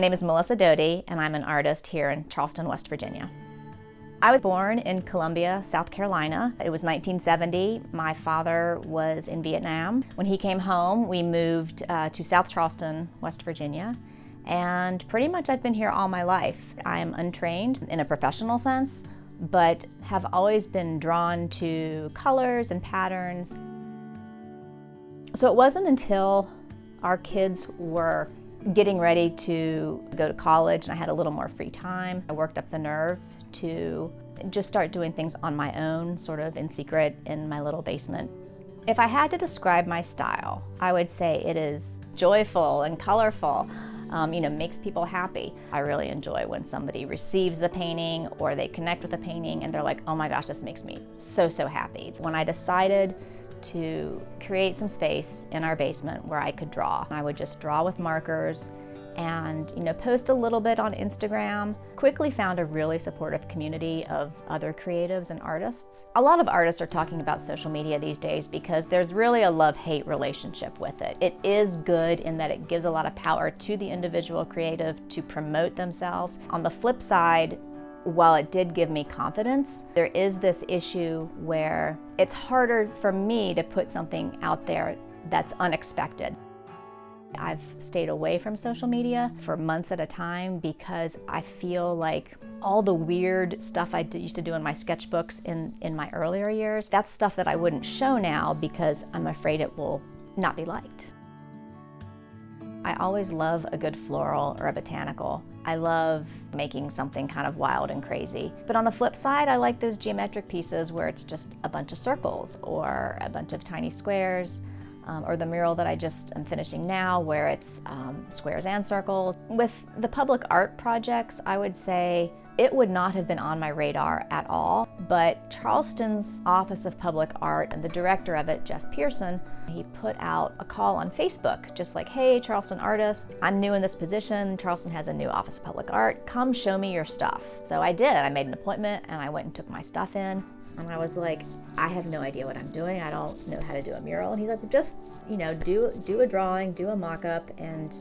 My name is Melissa Doty, and I'm an artist here in Charleston, West Virginia. I was born in Columbia, South Carolina. It was 1970. My father was in Vietnam. When he came home, we moved to South Charleston, West Virginia, and pretty much I've been here all my life. I am untrained in a professional sense, but have always been drawn to colors and patterns. So it wasn't until our kids were getting ready to go to college and I had a little more free time, I worked up the nerve to just start doing things on my own, sort of in secret in my little basement. If I had to describe my style, I would say it is joyful and colorful, makes people happy. I really enjoy when somebody receives the painting or they connect with the painting and they're like, oh my gosh, this makes me so happy. When I decided to create some space in our basement where I could draw, I would just draw with markers and post a little bit on Instagram. Quickly found a really supportive community of other creatives and artists. A lot of artists are talking about social media these days because there's really a love-hate relationship with it. It is good in that it gives a lot of power to the individual creative to promote themselves. On the flip side, while it did give me confidence, there is this issue where it's harder for me to put something out there that's unexpected. I've stayed away from social media for months at a time because I feel like all the weird stuff I used to do in my sketchbooks in my earlier years, that's stuff that I wouldn't show now because I'm afraid it will not be liked. I always love a good floral or a botanical. I love making something kind of wild and crazy. But on the flip side, I like those geometric pieces where it's just a bunch of circles or a bunch of tiny squares. Or the mural that I just am finishing now where it's squares and circles. With the public art projects, I would say it would not have been on my radar at all, but Charleston's Office of Public Art and the director of it, Jeff Pearson, he put out a call on Facebook, just like, hey, Charleston artists, I'm new in this position, Charleston has a new Office of Public Art, come show me your stuff. So I did, I made an appointment and I went and took my stuff in. And I was like, I have no idea what I'm doing. I don't know how to do a mural. And he's like, well, just, do a drawing, do a mock-up and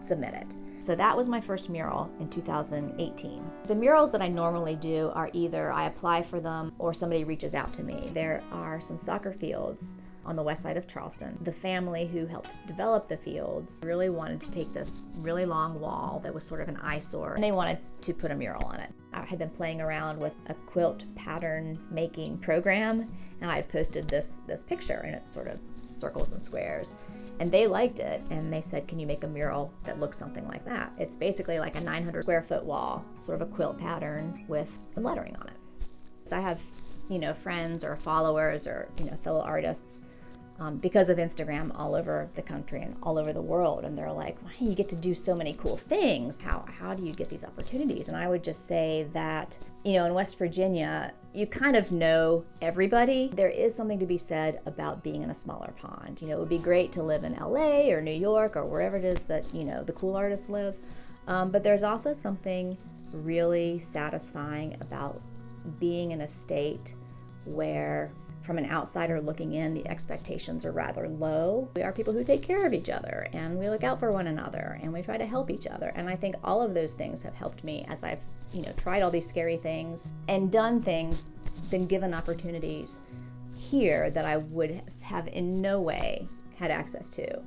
submit it. So that was my first mural in 2018. The murals that I normally do are either I apply for them or somebody reaches out to me. There are some soccer fields on the west side of Charleston. The family who helped develop the fields really wanted to take this really long wall that was sort of an eyesore, and they wanted to put a mural on it. I had been playing around with a quilt pattern making program, and I had posted this picture, and it's sort of circles and squares. And they liked it, and they said, can you make a mural that looks something like that? It's basically like a 900 square foot wall, sort of a quilt pattern with some lettering on it. So I have, friends or followers or, fellow artists because of Instagram all over the country and all over the world. And they're like, wow, you get to do so many cool things. How do you get these opportunities? And I would just say that, in West Virginia, you kind of know everybody. There is something to be said about being in a smaller pond. It would be great to live in LA or New York or wherever it is that, the cool artists live. But there's also something really satisfying about being in a state where, from an outsider looking in, the expectations are rather low. We are people who take care of each other and we look out for one another and we try to help each other. And I think all of those things have helped me as I've, tried all these scary things and done things, been given opportunities here that I would have in no way had access to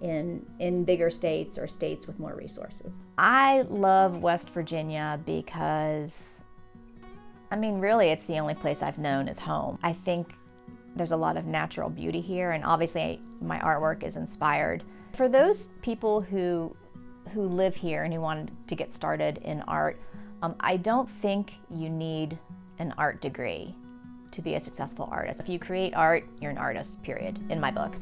in bigger states or states with more resources. I love West Virginia because, really it's the only place I've known as home. I think there's a lot of natural beauty here, and obviously my artwork is inspired. For those people who live here and who wanted to get started in art, I don't think you need an art degree to be a successful artist. If you create art, you're an artist, period, in my book.